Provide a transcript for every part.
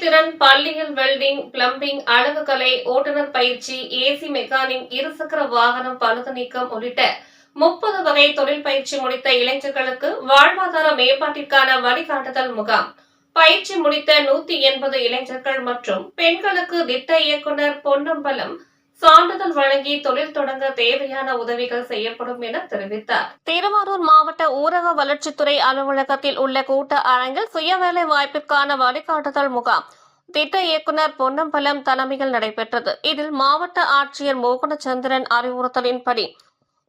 திறன் பள்ளியில் welding, plumbing, அழகுக்கலை, ஓட்டுநர் பயிற்சி, ஏசி மெக்கானிக், இருசக்கர வாகனம் பழுது நீக்கம் உள்ளிட்ட 30 வகை தொழில் பயிற்சி முடித்த இளைஞர்களுக்கு வாழ்வாதார மேம்பாட்டிற்கான வழிகாட்டுதல் முகாம். பயிற்சி முடித்த 180 இளைஞர்கள் மற்றும் பெண்களுக்கு திட்ட இயக்குநர் பொன்னம்பலம் சான்றிதழ் வழங்கி தொழில் தொடங்க தேவையான உதவிகள் செய்யப்படும் என தெரிவித்தார். திருவாரூர் மாவட்ட ஊரக வளர்ச்சித்துறை அலுவலகத்தில் உள்ள கூட்ட அரங்கில் சுயவேலை வாய்ப்பிற்கான வழிகாட்டுதல் முகாம் திட்ட இயக்குநர் பொன்னம்பலம் தலைமையில் நடைபெற்றது. இதில் மாவட்ட ஆட்சியர் மோகனச்சந்திரன் அறிவுறுத்தலின்படி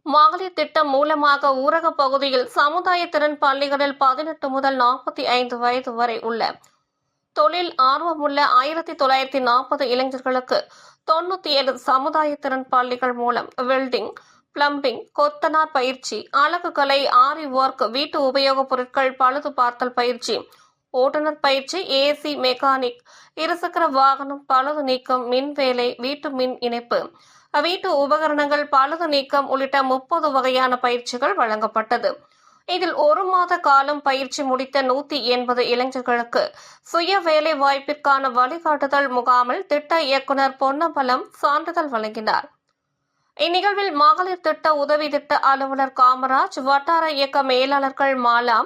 மகளிர் திட்டம் மூலமாக ஊரக பகுதியில் சமுதாய திறன் பள்ளிகளில் 18 முதல் 45 வயது வரை உள்ள தொழில் ஆர்வமுள்ள 1940 இளைஞர்களுக்கு 97 சமுதாய திறன் பள்ளிகள் மூலம் வெல்டிங், பிளம்பிங், கொத்தனார் பயிற்சி, அழகுக்கலை, ஆரி ஒர்க், வீட்டு உபயோகப் பொருட்கள் பழுது பார்த்தல் பயிற்சி, ஓட்டுநர் பயிற்சி, ஏசி மெக்கானிக், இருசக்கர வாகனம் பழுது நீக்கம், மின்வேலை, வீட்டு மின் இணைப்பு, வீட்டு உபகரணங்கள் பழுது நீக்கம் உள்ளிட்ட 30 வகையான பயிற்சிகள் வழங்கப்பட்டது. இதில் 1 மாத காலம் பயிற்சி முடித்த 180 இளைஞர்களுக்கு சுய வேலை வாய்ப்பிற்கான வழிகாட்டுதல் முகாமில் திட்ட இயக்குநர் பொன்னம்பலம் சான்றிதழ் வழங்கினார். இந்நிகழ்வில் மகளிர் திட்ட உதவி திட்ட அலுவலர் காமராஜ், வட்டார இயக்க மேலாளர்கள் மாலா,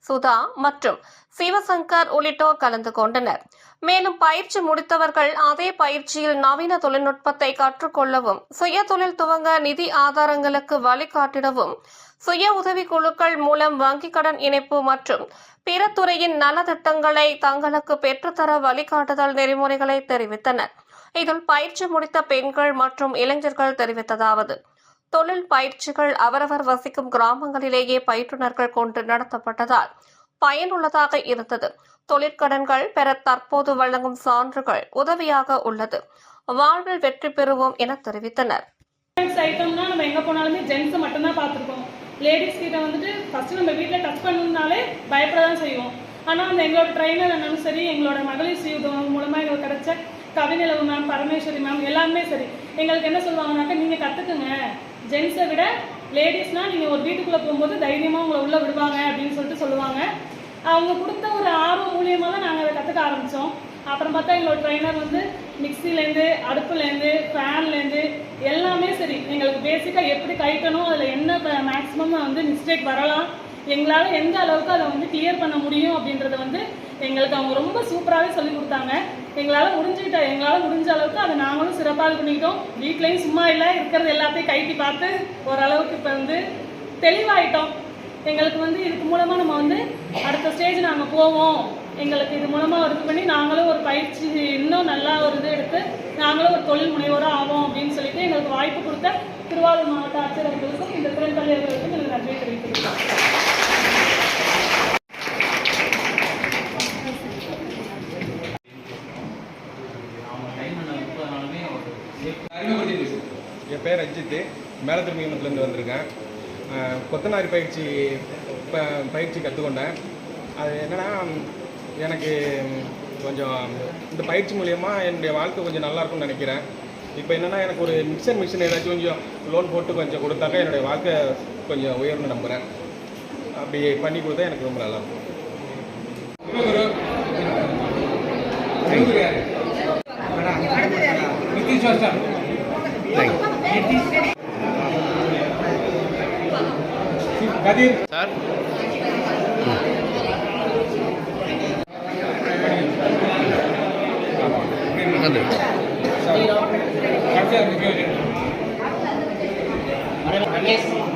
சுதா மற்றும் சிவசங்கர் உள்ளிட்டோர் கலந்து கொண்டனர். மேலும் பயிற்சி முடித்தவர்கள் அதே பயிற்சியில் நவீன தொழில்நுட்பத்தை கற்றுக்கொள்ளவும், சுய தொழில் துவங்க நிதி ஆதாரங்களுக்கு வழிகாட்டிடவும், சுய உதவி குழுக்கள் மூலம் வங்கிக் கடன் இணைப்பு மற்றும் பிற துறையின் நலத்திட்டங்களை தங்களுக்கு பெற்றுத்தர வழிகாட்டுதல் நெறிமுறைகளை தெரிவித்தனர். இதில் பயிற்சி முடித்த பெண்கள் மற்றும் இளைஞர்கள் தெரிவித்ததாவது: தொழில் பயிற்சிகள் அவரவர் வசிக்கும் கிராமங்களிலேயே பயிற்றுநர்கள் கொண்டு நடத்தப்பட்டதால் பயனுள்ளதாக இருந்தது. தொழிற்கடன்கள் பெற தற்போது வழங்கும் சான்றுகள் உதவியாக உள்ளது. வாழ்வில் வெற்றி பெறுவோம் என தெரிவித்தனர். ஐட்டம்னா நம்ம எங்க போனாலுமே ஜென்ஸ் மட்டும் தான் பார்த்துருக்கோம். லேடிஸ் கிட்ட வந்துட்டு ஃபர்ஸ்ட் நம்ம வீட்டில் டச் பண்ணணும்னாலே பயப்படதான் செய்வோம். ஆனால் அந்த எங்களோட ட்ரைனர் என்னன்னு சரி, எங்களோட மகளிர் சுய மூலமா எங்களுக்கு கிடைச்ச கவிநிலவு மேம், பரமேஸ்வரி மேம் எல்லாமே சரி, எங்களுக்கு என்ன சொல்லுவாங்கனாக்கா, நீங்க கத்துக்குங்க, ஜென்ஸை விட லேடிஸ்னா நீங்க ஒரு வீட்டுக்குள்ள போகும்போது தைரியமா உங்களை உள்ள விடுவாங்க அப்படின்னு சொல்லிட்டு சொல்லுவாங்க. அவங்க கொடுத்த ஒரு ஆர்வம் மூலியமா தான் நாங்கள் அதை கற்றுக்க ஆரம்பித்தோம். அப்புறம் பார்த்தா எங்களோட ட்ரைனர் வந்து மிக்சிலேருந்து, அடுப்புலேருந்து, ஃபேன்லேருந்து எல்லாமே சரி, எங்களுக்கு பேசிக்காக எப்படி கைட்டணும், அதில் என்ன மேக்ஸிமம் வந்து மிஸ்டேக் வரலாம், எங்களால் எந்த அளவுக்கு அதை வந்து கிளியர் பண்ண முடியும் அப்படின்றத வந்து எங்களுக்கு அவங்க ரொம்ப சூப்பராகவே சொல்லி கொடுத்தாங்க. எங்களால் முடிஞ்ச அளவுக்கு அதை நாங்களும் சிறப்பாக பண்ணிக்கிட்டோம். வீட்லேயும் சும்மா இல்லை, இருக்கிறது எல்லாத்தையும் கைட்டி பார்த்து ஓரளவுக்கு இப்போ வந்து தெளிவாயிட்டோம். எங்களுக்கு வந்து இதுக்கு மூலமாக நம்ம வந்து அடுத்த ஸ்டேஜ் நாங்கள் போவோம், எங்களுக்கு இது மூலமாக இது பண்ணி நாங்களும் ஒரு பயிற்சி இன்னும் நல்லா ஒரு இது எடுத்து நாங்களும் ஒரு தொழில் முனைவோராக ஆவோம் அப்படின்னு சொல்லிட்டு எங்களுக்கு வாய்ப்பு கொடுத்த திருவாரூர் மாவட்ட ஆட்சியர் அவர்களுக்கும் இந்த திறன் பள்ளி அவர்களுக்கும் எங்களுக்கு நன்றி தெரிவித்துக்கிறோம். என் பேர் அஜித், மேலத்திருமியத்துலேருந்து வந்திருக்கேன். கொத்தனாரி பயிற்சி கற்றுக்கொண்டேன். அது என்னென்னா, எனக்கு கொஞ்சம் இந்த பயிற்சி மூலயமா என்னுடைய வாழ்க்கை கொஞ்சம் நல்லாயிருக்கும்னு நினைக்கிறேன். இப்போ என்னென்னா, எனக்கு ஒரு மிஷின் ஏதாச்சும் கொஞ்சம் லோன் போட்டு கொஞ்சம் கொடுத்தாக்கா என்னுடைய வாழ்க்கை கொஞ்சம் உயர்ந்து நம்புகிறேன். அப்படி பண்ணி கொடுத்தா எனக்கு ரொம்ப நல்லாயிருக்கும். கதிர் சார், Yes.